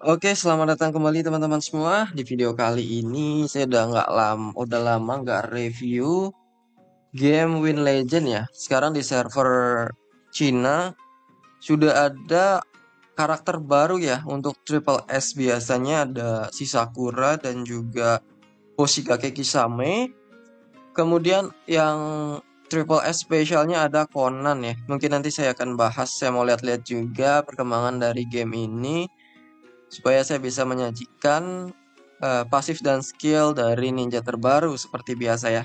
Oke, selamat datang kembali teman-teman semua. Di video kali ini saya udah lama nggak review game Win Legend ya. Sekarang di server Cina sudah ada karakter baru ya untuk Triple S. Biasanya ada si Sakura dan juga Hoshikage Kisame. Kemudian yang Triple S spesialnya ada Conan ya. Mungkin nanti saya akan bahas, saya mau lihat-lihat juga perkembangan dari game ini supaya saya bisa menyajikan pasif dan skill dari ninja terbaru seperti biasa ya.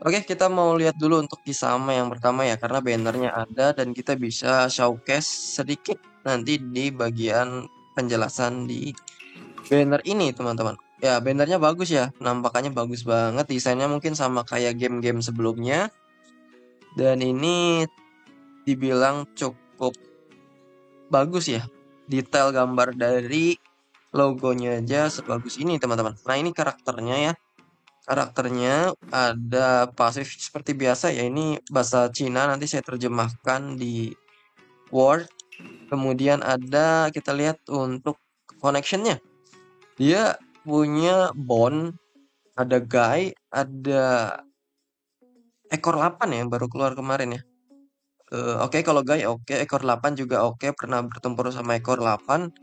Oke, kita mau lihat dulu untuk Kisame yang pertama ya, karena bannernya ada dan kita bisa showcase sedikit nanti di bagian penjelasan di banner ini teman-teman. Ya, bannernya bagus ya, nampakannya bagus banget, desainnya mungkin sama kayak game-game sebelumnya. Dan ini dibilang cukup bagus ya, detail gambar dari logonya aja sebagus ini teman-teman. Nah ini karakternya ya. Karakternya ada pasif seperti biasa ya. Ini bahasa Cina, nanti saya terjemahkan di Word. Kemudian ada, kita lihat untuk connectionnya. Dia punya bond, ada guy, ada ekor 8 ya yang baru keluar kemarin ya. Oke, kalau guy oke, ekor 8 juga oke, pernah bertempur sama ekor 8.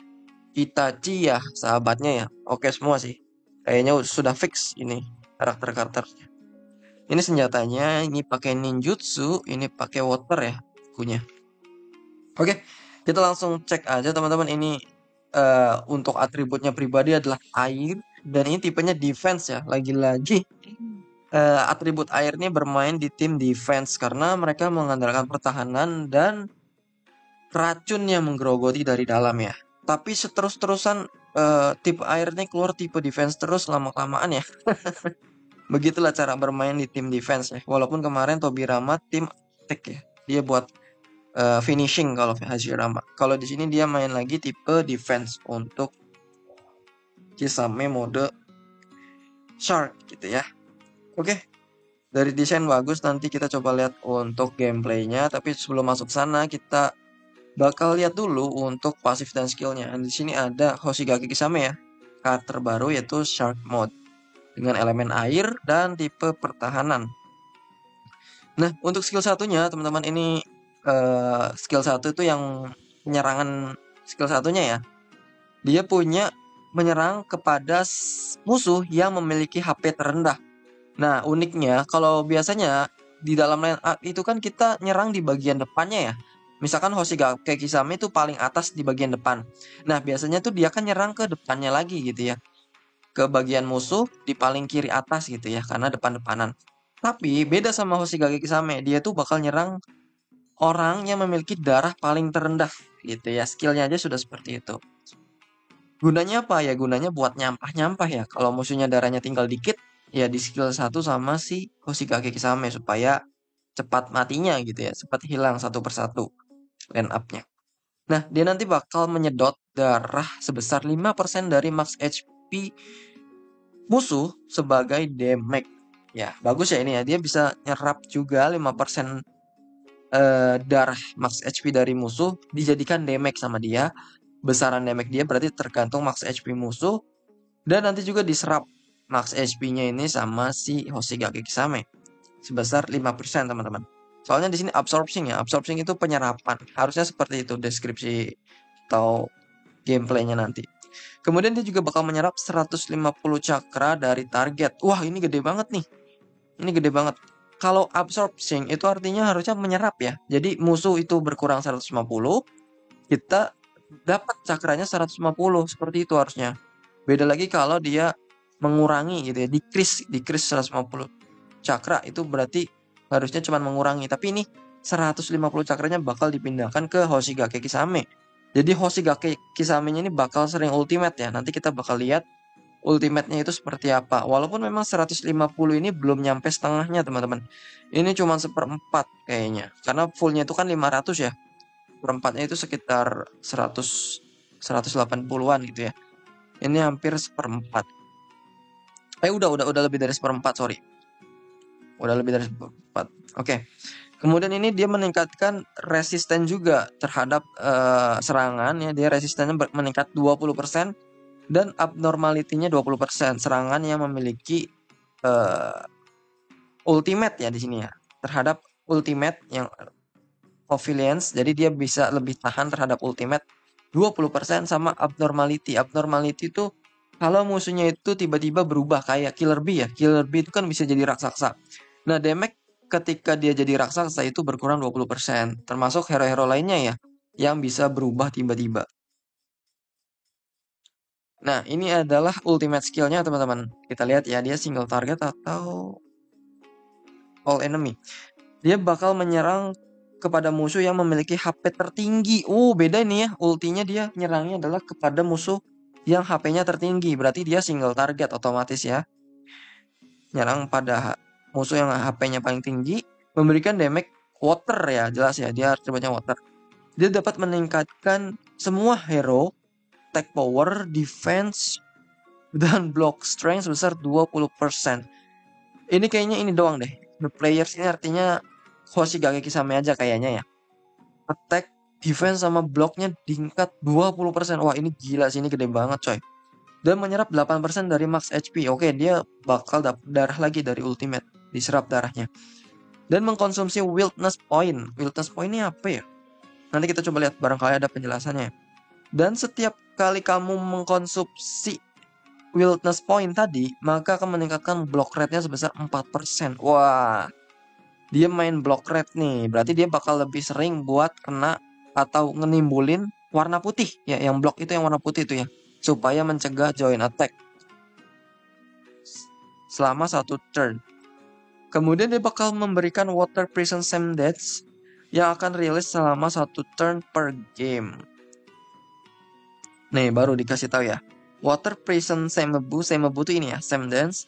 Itachi ya sahabatnya ya. Oke semua sih. Kayaknya sudah fix ini karakter-karakternya. Ini senjatanya, ini pakai ninjutsu, ini pakai water ya punya. Oke, kita langsung cek aja teman-teman. Ini untuk atributnya pribadi adalah air dan ini tipenya defense ya. Lagi-lagi atribut air ini bermain di tim defense karena mereka mengandalkan pertahanan dan racun yang menggerogoti dari dalam ya. Tapi seterus-terusan tipe air ini keluar tipe defense terus lama-kelamaan ya. Begitulah cara bermain di tim defense ya. Walaupun kemarin Tobirama tim attack ya. Dia buat finishing kalau Hashirama. Kalau di sini dia main lagi tipe defense untuk Kisame mode shark gitu ya. Oke, dari desain bagus, nanti kita coba lihat untuk gameplaynya. Tapi sebelum masuk sana kita bakal lihat dulu untuk pasif dan skillnya. Di sini ada Hoshigaki Kisame ya, karakter baru yaitu Shark Mode dengan elemen air dan tipe pertahanan. Nah, untuk skill satunya teman-teman ini skill satu itu yang penyerangan skill satunya ya. Dia punya menyerang kepada musuh yang memiliki HP terendah. Nah, uniknya kalau biasanya di dalam line up itu kan kita nyerang di bagian depannya ya. Misalkan Hoshigaki Kisame itu paling atas di bagian depan. Nah, biasanya tuh dia kan nyerang ke depannya lagi gitu ya. Ke bagian musuh di paling kiri atas gitu ya, karena depan-depanan. Tapi beda sama Hoshigaki Kisame, dia tuh bakal nyerang orang yang memiliki darah paling terendah gitu ya. Skillnya aja sudah seperti itu. Gunanya apa ya? Gunanya buat nyampah-nyampah ya. Kalau musuhnya darahnya tinggal dikit, ya di skill satu sama si Hoshigaki Kisame supaya cepat matinya gitu ya. Cepat hilang satu persatu line up-nya. Nah, dia nanti bakal menyedot darah sebesar 5% dari max HP musuh sebagai damage. Ya, bagus ya ini ya. Dia bisa nyerap juga 5% darah max HP dari musuh dijadikan damage sama dia. Besaran damage dia berarti tergantung max HP musuh dan nanti juga diserap max HP-nya ini sama si Hoshigaki Kisame sebesar 5% teman-teman. Soalnya di sini absorbing ya. Absorbing itu penyerapan. Harusnya seperti itu deskripsi atau gameplaynya nanti. Kemudian dia juga bakal menyerap 150 cakra dari target. Wah, ini gede banget nih. Ini gede banget. Kalau absorbing itu artinya harusnya menyerap ya. Jadi musuh itu berkurang 150, kita dapat cakranya 150. Seperti itu harusnya. Beda lagi kalau dia mengurangi gitu ya, decrease 150 cakra itu berarti harusnya cuma mengurangi, tapi ini 150 cakranya bakal dipindahkan ke Hoshigaki Kisame. Jadi Hoshigaki Kisame-nya ini bakal sering ultimate ya. Nanti kita bakal lihat ultimate-nya itu seperti apa. Walaupun memang 150 ini belum nyampe setengahnya teman-teman. Ini cuma seperempat kayaknya. Karena fullnya itu kan 500 ya. Perempatnya itu sekitar 180-an gitu ya. Ini hampir seperempat. Udah lebih dari seperempat, sorry. Udah lebih dari seperempat. Oke. Kemudian ini dia meningkatkan resisten juga terhadap serangan ya. Dia resistennya meningkat 20% dan abnormality-nya 20%. Serangan yang memiliki ultimate ya di sini ya. Terhadap ultimate yang Oviliance, jadi dia bisa lebih tahan terhadap ultimate 20% sama abnormality. Abnormality itu kalau musuhnya itu tiba-tiba berubah kayak Killer Bee ya. Killer Bee itu kan bisa jadi raksasa. Nah, damage ketika dia jadi raksasa itu berkurang 20%. Termasuk hero-hero lainnya ya yang bisa berubah tiba-tiba. Nah, ini adalah ultimate skill-nya teman-teman. Kita lihat ya, dia single target atau all enemy. Dia bakal menyerang kepada musuh yang memiliki HP tertinggi. Beda nih ya. Ultinya dia nyerangnya adalah kepada musuh yang HP-nya tertinggi. Berarti dia single target otomatis ya. Nyerang pada musuh yang HP-nya paling tinggi. Memberikan damage water ya. Jelas ya. Dia atributnya water. Dia dapat meningkatkan semua hero. Attack power, defense, dan block strength sebesar 20%. Ini kayaknya ini doang deh. The players ini artinya Hoshigaki Kisame aja kayaknya ya. Attack, defense, sama blocknya tingkat 20%. Wah ini gila sih, ini gede banget coy. Dan menyerap 8% dari max HP. Oke, dia bakal dapat darah lagi dari ultimate. Diserap darahnya. Dan mengkonsumsi wildness point. Wildness point ini apa ya? Nanti kita coba lihat, barangkali ada penjelasannya. Dan setiap kali kamu mengkonsumsi wildness point tadi, maka akan meningkatkan block rate-nya sebesar 4%. Wah, dia main block rate nih. Berarti dia bakal lebih sering buat kena atau ngenimbulin warna putih. Ya, yang block itu yang warna putih itu ya. Supaya mencegah join attack selama 1 turn. Kemudian dia bakal memberikan water prison same deaths yang akan rilis selama 1 turn per game. Nih, baru dikasih tahu ya. Water prison Semebu itu ini ya, Same Dance,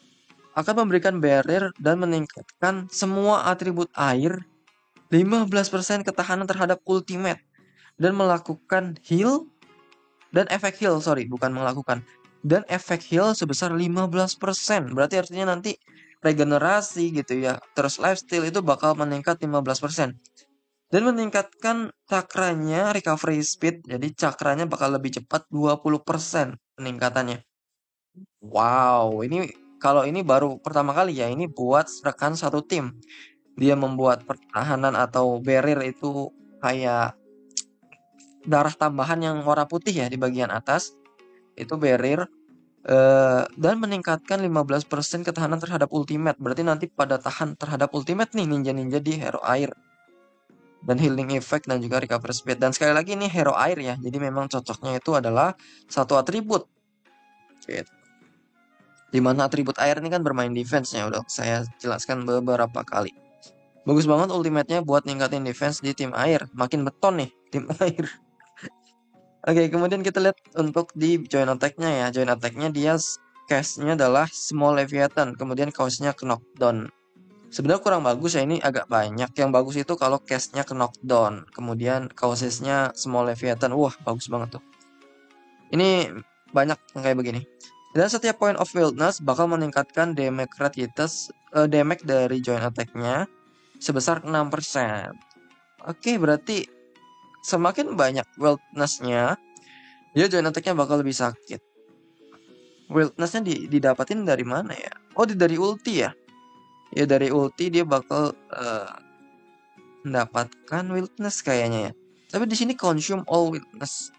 akan memberikan barrier dan meningkatkan semua atribut air 15% ketahanan terhadap ultimate dan melakukan heal dan efek heal, bukan melakukan. Dan efek heal sebesar 15%. Berarti artinya nanti regenerasi gitu ya. Terus lifesteal itu bakal meningkat 15%. Dan meningkatkan cakranya recovery speed. Jadi cakranya bakal lebih cepat 20% peningkatannya. Wow, ini kalau ini baru pertama kali ya. Ini buat rekan satu tim. Dia membuat pertahanan atau barrier itu kayak darah tambahan yang warna putih ya di bagian atas. Itu barrier. Dan meningkatkan 15% ketahanan terhadap ultimate. Berarti nanti pada tahan terhadap ultimate nih ninja-ninja di hero air. Dan healing effect dan juga recovery speed. Dan sekali lagi ini hero air ya. Jadi memang cocoknya itu adalah satu atribut. Gitu. Dimana atribut air ini kan bermain defense-nya. Udah saya jelaskan beberapa kali. Bagus banget ultimate-nya buat ningkatin defense di tim air. Makin beton nih tim air. Oke, kemudian kita lihat untuk di join attack-nya ya. Join attack-nya dia cast-nya adalah small leviathan. Kemudian cause-nya ke knockdown. Sebenarnya kurang bagus ya, ini agak banyak. Yang bagus itu kalau cast-nya ke knockdown. Kemudian causes-nya small leviathan. Wah, bagus banget tuh. Ini banyak yang kayak begini. Dan setiap point of wildness bakal meningkatkan damage radius, damage dari join attack-nya sebesar 6%. Oke, berarti semakin banyak wildness-nya, dia join attack-nya bakal lebih sakit. Wildness-nya didapatin dari mana ya? Oh, dari ulti ya? Ya, dari ulti dia bakal mendapatkan wildness kayaknya ya. Tapi di sini consume all wildness.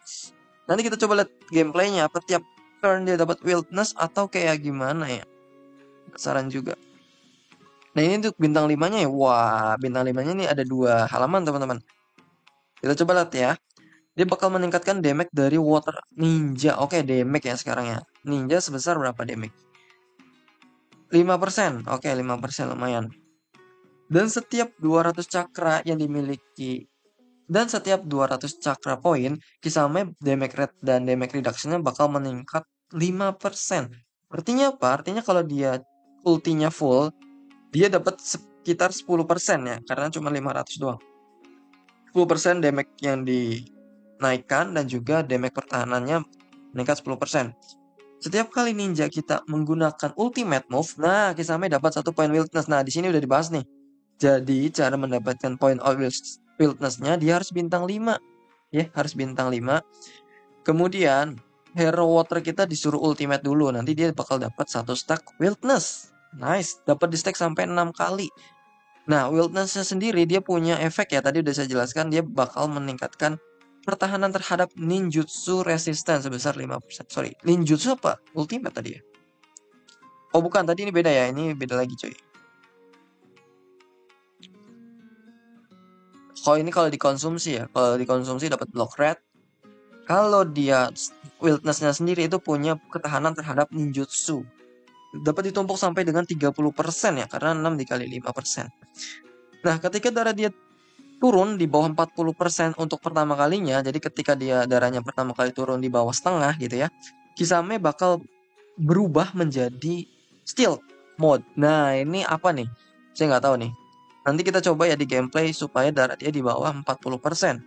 Nanti kita coba lihat gameplaynya. Apa tiap turn dia dapat wildness atau kayak gimana ya? Penasaran juga. Nah ini untuk bintang 5-nya ya. Wah, bintang 5-nya ini ada 2 halaman teman-teman. Kita coba lihat ya. Dia bakal meningkatkan damage dari water ninja. Oke, damage ya sekarang ya. Ninja sebesar berapa damage? 5%. Oke, 5% lumayan. Dan setiap 200 cakra yang dimiliki dan setiap 200 cakra poin, Kisame damage rate dan damage reduction-nya bakal meningkat 5%. Artinya apa? Artinya kalau dia ultinya full, dia dapat sekitar 10% ya, karena cuma 500 doang. 10% damage yang dinaikkan dan juga damage pertahanannya meningkat 10%. Setiap kali ninja kita menggunakan ultimate move, nah Kisame dapat 1 poin wildness. Nah, di sini udah dibahas nih. Jadi cara mendapatkan point of wildness-nya dia harus bintang 5. Ya, harus bintang 5. Kemudian hero water kita disuruh ultimate dulu. Nanti dia bakal dapat 1 stack wildness. Nice, dapat di stack sampai 6 kali. Nah, wildness-nya sendiri dia punya efek ya. Tadi udah saya jelaskan, dia bakal meningkatkan pertahanan terhadap ninjutsu resistance sebesar 5%. Sorry, ninjutsu apa? Ultimate tadi ya? Oh bukan, tadi ini beda ya. Ini beda lagi cuy. Kalau dikonsumsi ya, kalau dikonsumsi dapat block red. Kalau dia wildness-nya sendiri itu punya ketahanan terhadap ninjutsu. Dapat ditumpuk sampai dengan 30% ya, karena 6 dikali 5%. Nah, ketika darah dia turun di bawah 40% untuk pertama kalinya, jadi ketika dia darahnya pertama kali turun di bawah setengah gitu ya, Kisame bakal berubah menjadi stealth mode. Nah, ini apa nih? Saya nggak tahu nih. Nanti kita coba ya di gameplay supaya darah dia di bawah 40%.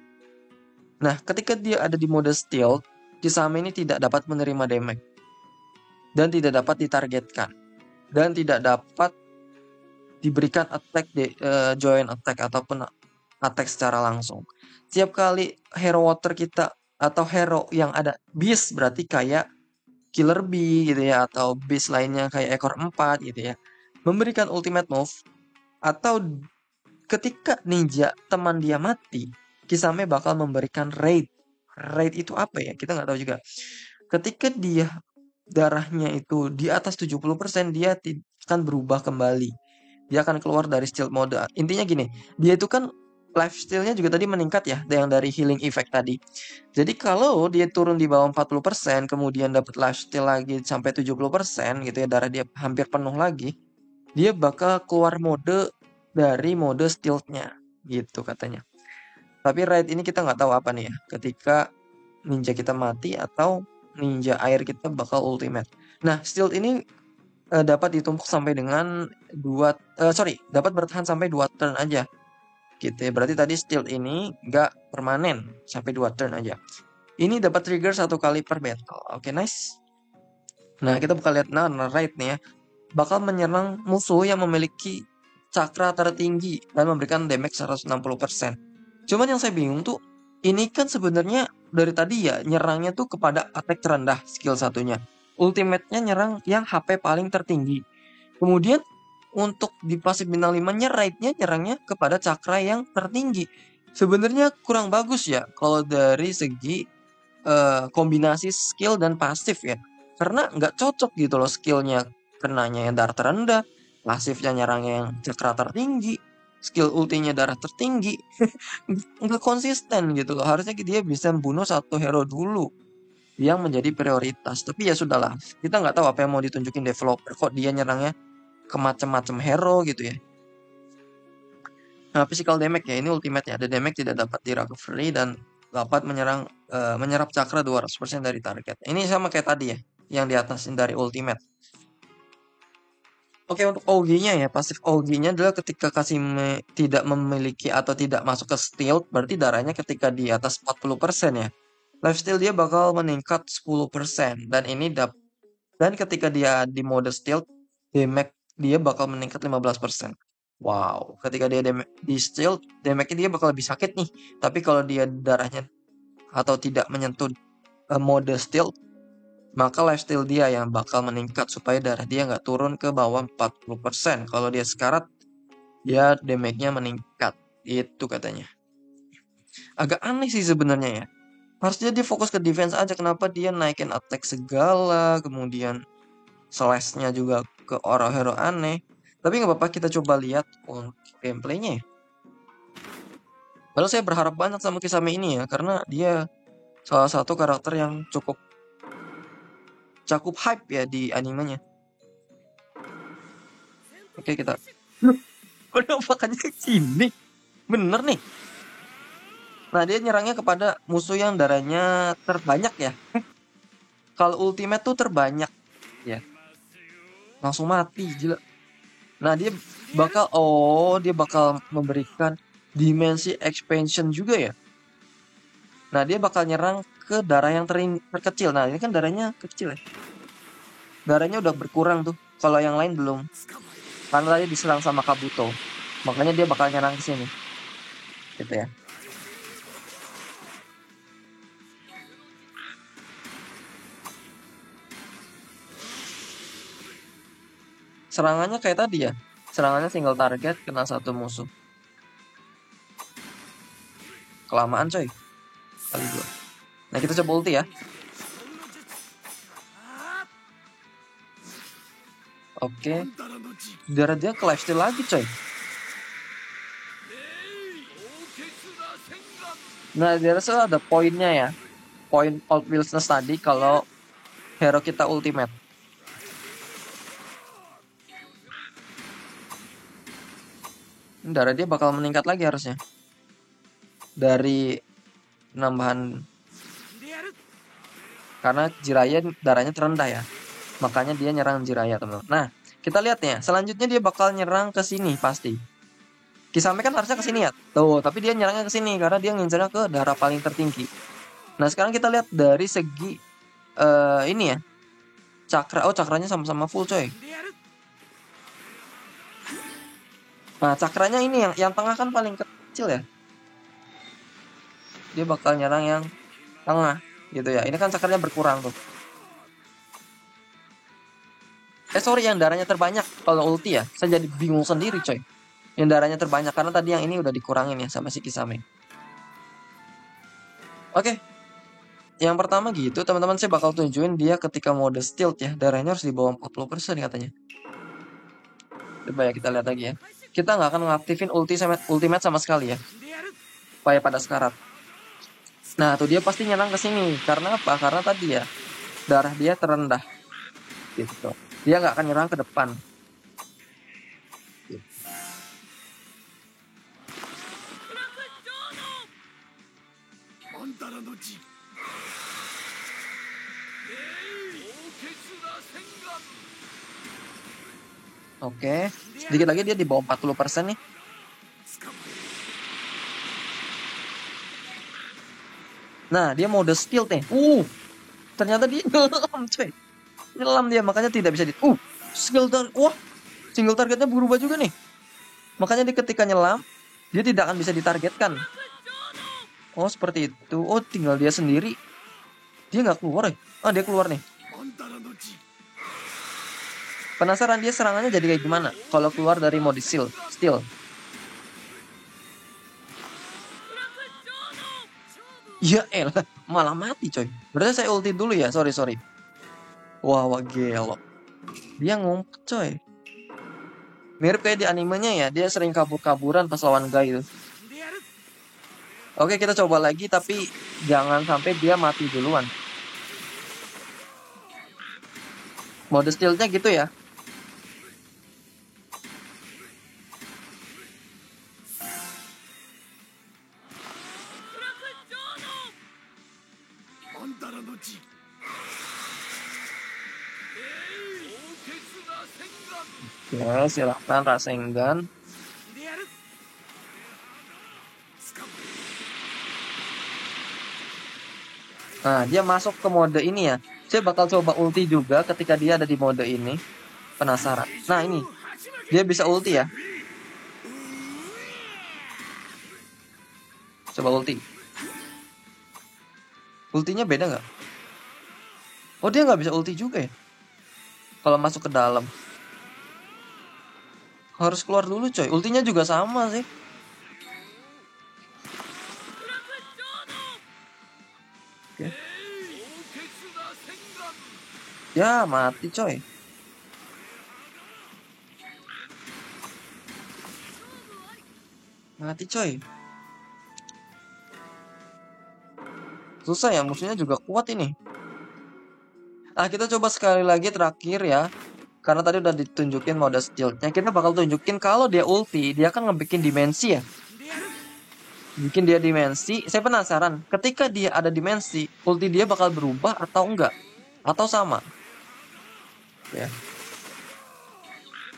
Nah, ketika dia ada di mode stealth, Kisame ini tidak dapat menerima damage. Dan tidak dapat ditargetkan. Dan tidak dapat diberikan attack, joint attack ataupun attack secara langsung. Setiap kali hero water kita atau hero yang ada beast berarti kayak Killer Bee gitu ya, atau beast lainnya kayak ekor 4 gitu ya, memberikan ultimate move, atau ketika ninja teman dia mati, Kisame bakal memberikan raid. Raid itu apa ya? Kita nggak tahu juga. Ketika dia darahnya itu di atas 70%, dia akan berubah kembali. Dia akan keluar dari stealth mode. Intinya gini, dia itu kan lifesteal-nya juga tadi meningkat ya, yang dari healing effect tadi. Jadi kalau dia turun di bawah 40%, kemudian dapat lifesteal lagi sampai 70% gitu ya, darah dia hampir penuh lagi, dia bakal keluar mode dari mode stealth-nya gitu katanya. Tapi raid ini kita nggak tahu apa nih ya, ketika ninja kita mati atau ninja air kita bakal ultimate. Nah, stealth ini dapat ditumpuk sampai dengan dapat bertahan sampai 2 turn aja gitu ya. Berarti tadi stealth ini nggak permanen, sampai 2 turn aja. Ini dapat trigger 1 kali per battle. Oke, nice. Nah, kita bakal lihat raid nih ya. Bakal menyerang musuh yang memiliki cakra tertinggi dan memberikan damage 160%. Cuman yang saya bingung tuh, ini kan sebenarnya dari tadi ya nyerangnya tuh kepada attack terendah skill satunya. Ultimate-nya nyerang yang HP paling tertinggi. Kemudian untuk di pasif bintang 5-nya raid-nya nyerangnya kepada cakra yang tertinggi. Sebenarnya kurang bagus ya kalau dari segi kombinasi skill dan pasif ya. Karena nggak cocok gitu loh skillnya kenanya yang darah terendah, pasifnya nyerangnya yang cakra tertinggi, skill ultinya darah tertinggi. Nggak konsisten gitu loh. Harusnya dia bisa membunuh satu hero dulu yang menjadi prioritas. Tapi ya sudahlah, kita nggak tahu apa yang mau ditunjukin developer. Kok dia nyerangnya ke macam-macam hero gitu ya. Nah, physical damage ya, ini ultimate ya. Ada damage tidak dapat di recovery dan dapat menyerap cakra 200% dari target. Ini sama kayak tadi ya, yang di atas dari ultimate. Oke, untuk OG-nya ya, pasif OG-nya adalah ketika Kasime tidak memiliki atau tidak masuk ke stealth, berarti darahnya ketika di atas 40% ya. Lifesteal dia bakal meningkat 10%, dan ketika dia di mode stealth, damage dia bakal meningkat 15%. Wow, ketika dia di stealth, damage-nya dia bakal lebih sakit nih. Tapi kalau dia darahnya atau tidak menyentuh mode stealth, maka lifesteal dia yang bakal meningkat supaya darah dia nggak turun ke bawah 40%. Kalau dia sekarat, dia damage-nya meningkat. Itu katanya. Agak aneh sih sebenarnya ya. Harusnya dia fokus ke defense aja. Kenapa dia naikin attack segala, kemudian slash-nya juga ke orang hero aneh. Tapi nggak apa-apa, kita coba lihat untuk gameplaynya ya. Lalu saya berharap banyak sama Kisame ini ya, karena dia salah satu karakter yang cukup hype ya di animenya. Oke, kita penampakannya ke sini. Bener nih. Nah, dia nyerangnya kepada musuh yang darahnya terbanyak ya. Kalau ultimate tuh terbanyak ya. Langsung mati, gila. Nah, dia bakal memberikan dimensi expansion juga ya. Nah, dia bakal nyerang ke darah yang terkecil. Nah, ini kan darahnya kecil ya. Darahnya udah berkurang tuh. Kalau yang lain belum. Karena tadi diserang sama Kabuto. Makanya dia bakal nyerang ke sini. Gitu ya. Serangannya kayak tadi ya. Serangannya single target kena satu musuh. Kelamaan coy. Kali 2. Nah, kita coba ulti ya. Oke. Darah dia ke lifesteal lagi coy. Nah, dia rasa ada poinnya ya. Poin Old Wilson's tadi kalau hero kita ultimate. Darah dia bakal meningkat lagi harusnya. Dari nambahan. Karena Jiraiya darahnya terendah ya. Makanya dia nyerang Jiraiya, teman-teman. Nah, kita lihat ya. Selanjutnya dia bakal nyerang ke sini pasti. Kisame kan harusnya ke sini ya. Tuh, tapi dia nyerangnya ke sini karena dia ngincernya ke darah paling tertinggi. Nah, sekarang kita lihat dari segi ini ya. Cakra. Oh, cakranya sama-sama full, coy. Nah, cakranya ini yang tengah kan paling kecil ya. Dia bakal nyerang yang tengah gitu ya. Ini kan cakranya berkurang tuh. Sorry, yang darahnya terbanyak kalau ulti ya. Saya jadi bingung sendiri, coy. Yang darahnya terbanyak karena tadi yang ini udah dikurangin ya sama si Kisame. Oke. Yang pertama gitu, teman-teman, saya bakal tunjukin dia ketika mode stealth ya. Darahnya harus di bawah 40% katanya. Coba ya kita lihat lagi ya. Kita nggak akan ngaktifin ultimate sama sekali ya. Supaya pada sekarat. Nah, tuh dia pasti nyerang ke sini. Karena apa? Karena tadi ya darah dia terendah. Gitu. Dia nggak akan nyerang ke depan. Gitu. Oke, sedikit lagi dia di bawah 40% nih. Nah, dia mode stealth nih. Ternyata dia nyelam, coy. Nyelam dia, makanya tidak bisa di... wah, single targetnya berubah juga nih. Makanya dia ketika nyelam, dia tidak akan bisa ditargetkan. Oh, seperti itu. Oh, tinggal dia sendiri. Dia nggak keluar ya? Dia keluar nih. Penasaran dia serangannya jadi kayak gimana kalau keluar dari mode stealth. Ya elah, malah mati coy. Berarti saya ulti dulu ya, sorry. Wah, gelo. Dia ngumpet coy. Mirip kayak di animenya ya, dia sering kabur-kaburan pas lawan Guy itu. Oke, kita coba lagi tapi jangan sampai dia mati duluan. Mode stealth-nya gitu ya. Ya, silahkan Rasengan. Nah, dia masuk ke mode ini ya. Saya bakal coba ulti juga ketika dia ada di mode ini. Penasaran. Nah, ini. Dia bisa ulti ya. Coba ulti. Ultinya beda nggak? Oh, dia nggak bisa ulti juga ya. Kalau masuk ke dalam. Harus keluar dulu coy. Ultinya juga sama sih. Oke. Ya, mati coy. Mati coy. Susah ya, musuhnya juga kuat ini. Kita coba sekali lagi terakhir ya. Karena tadi udah ditunjukin mode stealth-nya. Kita bakal tunjukin kalau dia ulti, dia kan ngebikin dimensi ya. Bikin dia dimensi. Saya penasaran, ketika dia ada dimensi, ulti dia bakal berubah atau enggak? Atau sama? Ya.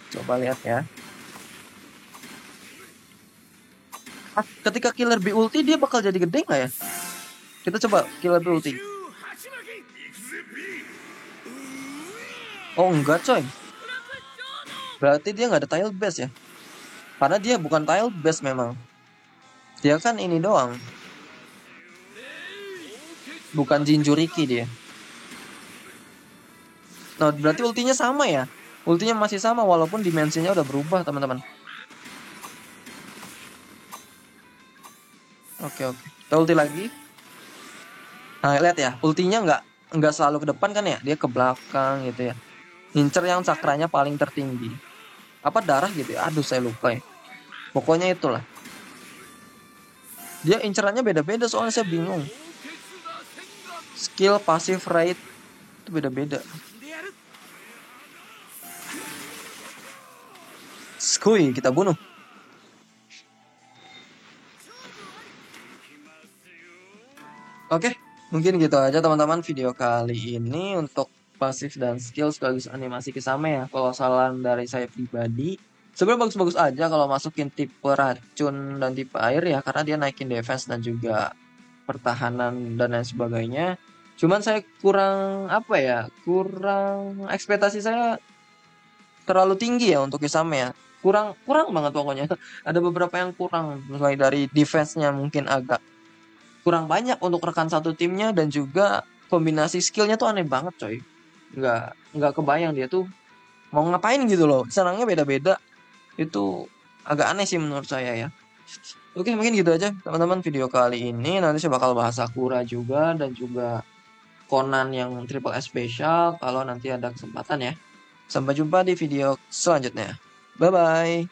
Coba lihat ya. Ketika Killer Bee ulti, dia bakal jadi gede nggak ya? Kita coba Killer Bee ulti. Oh, enggak coy. Berarti dia nggak ada tile base ya. Karena dia bukan tile base memang. Dia kan ini doang. Bukan Jinchuriki dia. Nah, berarti ultinya sama ya? Ultinya masih sama walaupun dimensinya udah berubah, teman-teman. Oke. Kita ulti lagi. Nah, lihat ya, ultinya nggak selalu ke depan kan ya? Dia ke belakang gitu ya. Ngincer yang cakranya paling tertinggi. Apa darah gitu ya? Aduh, saya lupa ya. Pokoknya itulah. Dia incerannya beda-beda soalnya saya bingung. Skill, passive rate itu beda-beda. Skuy, kita bunuh. Oke, mungkin gitu aja teman-teman video kali ini untuk pasif dan skill sekaligus animasi Kisame ya. Kalau saran dari saya pribadi, sebenarnya bagus-bagus aja kalau masukin tipe racun dan tipe air ya, karena dia naikin defense dan juga pertahanan dan lain sebagainya. Cuman saya kurang apa ya, kurang ekspektasi saya terlalu tinggi ya untuk Kisame ya. Kurang banget pokoknya. Ada beberapa yang kurang, mulai dari defense-nya mungkin agak kurang banyak untuk rekan satu timnya dan juga kombinasi skillnya tuh aneh banget coy. Nggak kebayang dia tuh mau ngapain gitu loh. Senangnya beda-beda. Itu agak aneh sih menurut saya ya. Oke, mungkin gitu aja teman-teman video kali ini. Nanti saya bakal bahas Sakura juga dan juga Conan yang triple S special kalau nanti ada kesempatan ya. Sampai jumpa di video selanjutnya. Bye bye.